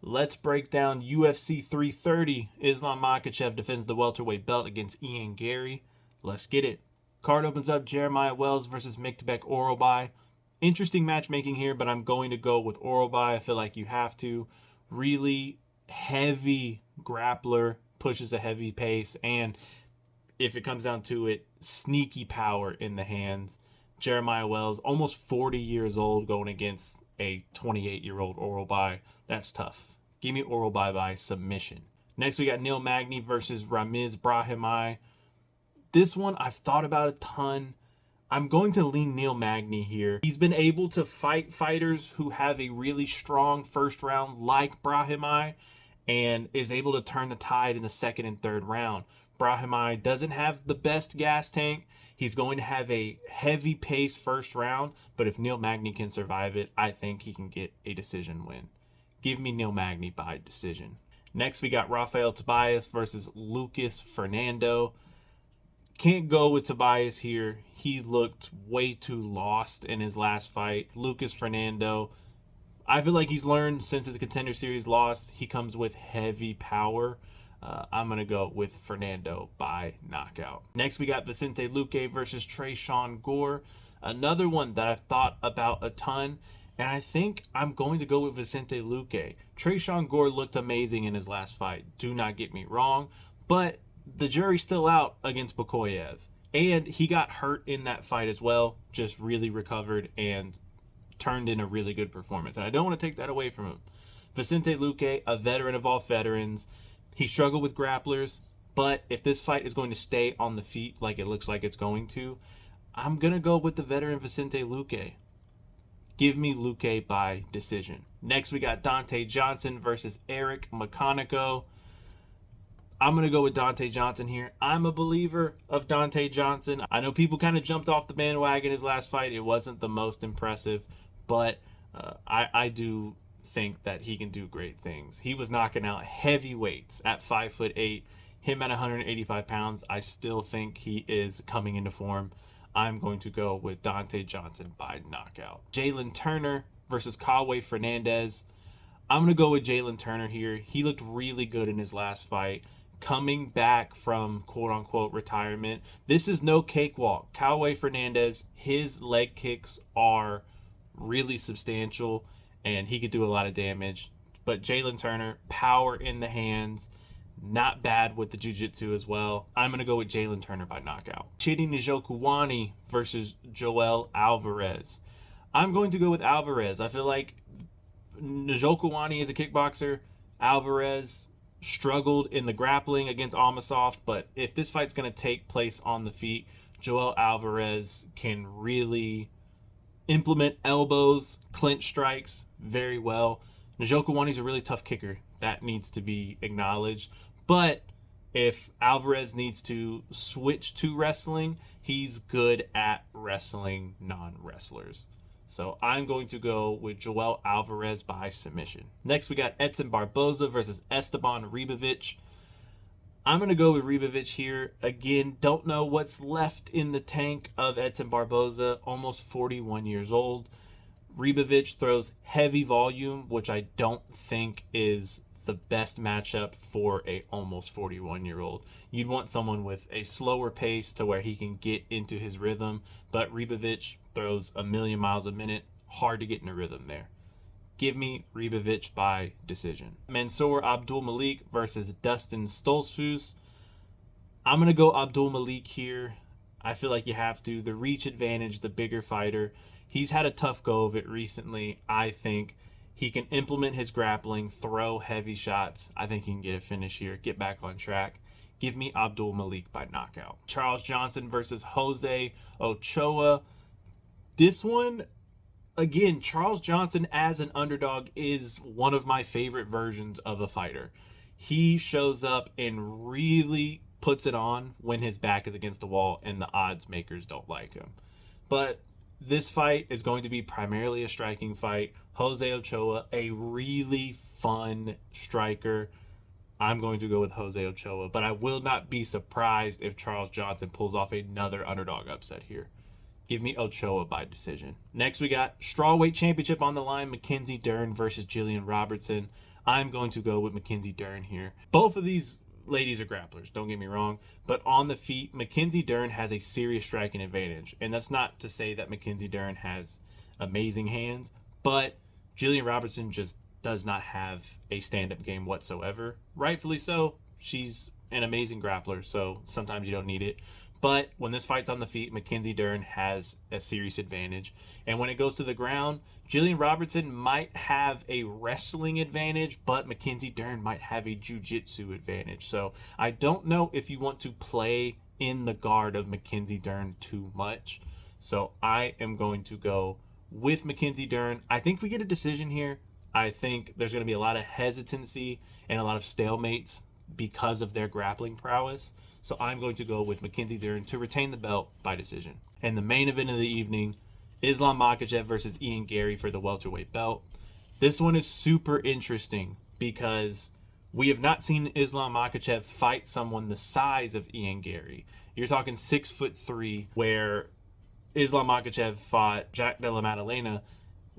Let's break down UFC 330. Islam Makhachev defends the welterweight belt against Garry. Let's get it. Card opens up Jeremiah Wells versus Miktabek Orobai. Interesting matchmaking here, but I'm going to go with Orobai. I feel like you have to. Really heavy grappler, pushes a heavy pace, and if it comes down to it, sneaky power in the hands. Jeremiah Wells, almost 40 years old, going against a 28-year-old Orobai. That's tough. Give me Orobai by submission. Next, we got Neil Magny versus Ramiz Brahimaj. This one I've thought about a ton. I'm going to lean Neil Magny here. He's been able to fight fighters who have a really strong first round like Brahimaj and is able to turn the tide in the second and third round. Brahimaj doesn't have the best gas tank. He's going to have a heavy pace first round, but if Neil Magny can survive it, I think he can get a decision win. Give me Neil Magny by decision. Next, we got Rafael Tobias versus Lucas Fernando. Can't go with Tobias here. He looked way too lost in his last fight. Lucas Fernando, I feel like he's learned since his Contender Series loss. He comes with heavy power. I'm going to go with Fernando by knockout. Next, we got Vicente Luque versus Tresean Gore. Another one that I've thought about a ton, and I think I'm going to go with Vicente Luque. Tresean Gore looked amazing in his last fight. Do not get me wrong, but the jury's still out against Makhachev. And he got hurt in that fight as well, just really recovered and turned in a really good performance. And I don't want to take that away from him. Vicente Luque, a veteran of all veterans. He struggled with grapplers, but if this fight is going to stay on the feet like it looks like it's going to, I'm going to go with the veteran Vicente Luque. Give me Luque by decision. Next, we got Dante Johnson versus Eric Makhachev. I'm going to go with Dante Johnson here. I'm a believer of Dante Johnson. I know people kind of jumped off the bandwagon his last fight. It wasn't the most impressive, but I do think that he can do great things. He was knocking out heavyweights at 5'8", him at 185 pounds. I still think he is coming into form. I'm going to go with Dante Johnson by knockout. Jalen Turner versus Kawe Fernandez. I'm going to go with Jalen Turner here. He looked really good in his last fight, coming back from quote-unquote retirement. This is no cakewalk. Kawe Fernandez, his leg kicks are really substantial, and he could do a lot of damage. But Jalen Turner, power in the hands, not bad with the jiu-jitsu as well. I'm going to go with Jalen Turner by knockout. Chidi Njokuani versus Joel Alvarez. I'm going to go with Alvarez. I feel like Njokuani is a kickboxer. Alvarez struggled in the grappling against Almasov, but if this fight's going to take place on the feet, Joel Alvarez can really implement elbows, clinch strikes very well. Njokuani's a really tough kicker. That needs to be acknowledged. But if Alvarez needs to switch to wrestling, he's good at wrestling non-wrestlers. So I'm going to go with Joel Alvarez by submission. Next, we got Edson Barboza versus Esteban Ribovic. I'm going to go with Ribovic here. Again, don't know what's left in the tank of Edson Barboza, almost 41 years old. Ribovic throws heavy volume, which I don't think is the best matchup for a almost 41-year-old. You'd want someone with a slower pace to where he can get into his rhythm, but Ribovic throws a million miles a minute. Hard to get in a rhythm there. Give me Ribovic by decision. Mansour Abdul Malik versus Dustin Stoltzfus. I'm going to go Abdul Malik here. I feel like you have to. The reach advantage, the bigger fighter. He's had a tough go of it recently. I think he can implement his grappling, throw heavy shots. I think he can get a finish here, get back on track. Give me Abdul Malik by knockout. Charles Johnson versus Jose Ochoa. This one, again, Charles Johnson as an underdog is one of my favorite versions of a fighter. He shows up and really puts it on when his back is against the wall and the odds makers don't like him. But this fight is going to be primarily a striking fight. Jose Ochoa, a really fun striker. I'm going to go with Jose Ochoa, but I will not be surprised if Charles Johnson pulls off another underdog upset here. Give me Ochoa by decision. Next, we got strawweight championship on the line. Mackenzie Dern versus Jillian Robertson. I'm going to go with Mackenzie Dern here. Both of these ladies are grapplers, don't get me wrong, but on the feet, Mackenzie Dern has a serious striking advantage. And that's not to say that Mackenzie Dern has amazing hands, but Jillian Robertson just does not have a stand-up game whatsoever. Rightfully so. She's an amazing grappler, so sometimes you don't need it. But when this fight's on the feet, Mackenzie Dern has a serious advantage. And when it goes to the ground, Jillian Robertson might have a wrestling advantage, but Mackenzie Dern might have a jiu-jitsu advantage. So I don't know if you want to play in the guard of Mackenzie Dern too much. So I am going to go with Mackenzie Dern. I think we get a decision here. I think there's going to be a lot of hesitancy and a lot of stalemates because of their grappling prowess. So I'm going to go with Mackenzie Dern to retain the belt by decision. And the main event of the evening, Islam Makhachev versus Ian Garry for the welterweight belt. This one is super interesting because we have not seen Islam Makhachev fight someone the size of Ian Garry. You're talking 6'3", where Islam Makhachev fought Jack Della Maddalena,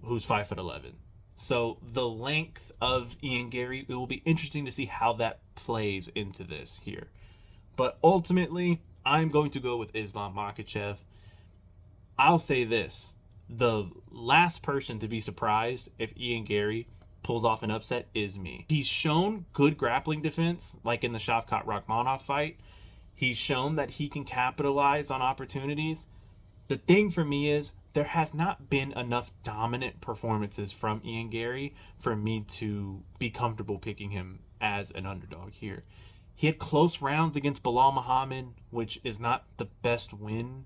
who's 5'11". So the length of Ian Garry, it will be interesting to see how that plays into this here. But ultimately, I'm going to go with Islam Makhachev. I'll say this. The last person to be surprised if Ian Garry pulls off an upset is me. He's shown good grappling defense, like in the Shavkat Rakhmonov fight. He's shown that he can capitalize on opportunities. The thing for me is there has not been enough dominant performances from Ian Garry for me to be comfortable picking him as an underdog here. He had close rounds against Bilal Muhammad, which is not the best win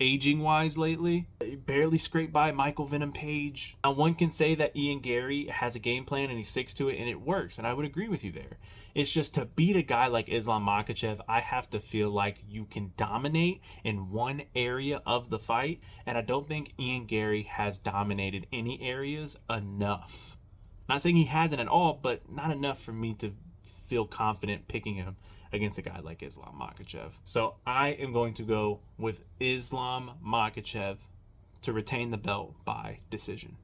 aging-wise lately. He barely scraped by Michael Venom Page. Now, one can say that Ian Garry has a game plan and he sticks to it and it works, and I would agree with you there. It's just to beat a guy like Islam Makhachev, I have to feel like you can dominate in one area of the fight, and I don't think Ian Garry has dominated any areas enough. Not saying he hasn't at all, but not enough for me to feel confident picking him against a guy like Islam Makhachev. So I am going to go with Islam Makhachev to retain the belt by decision.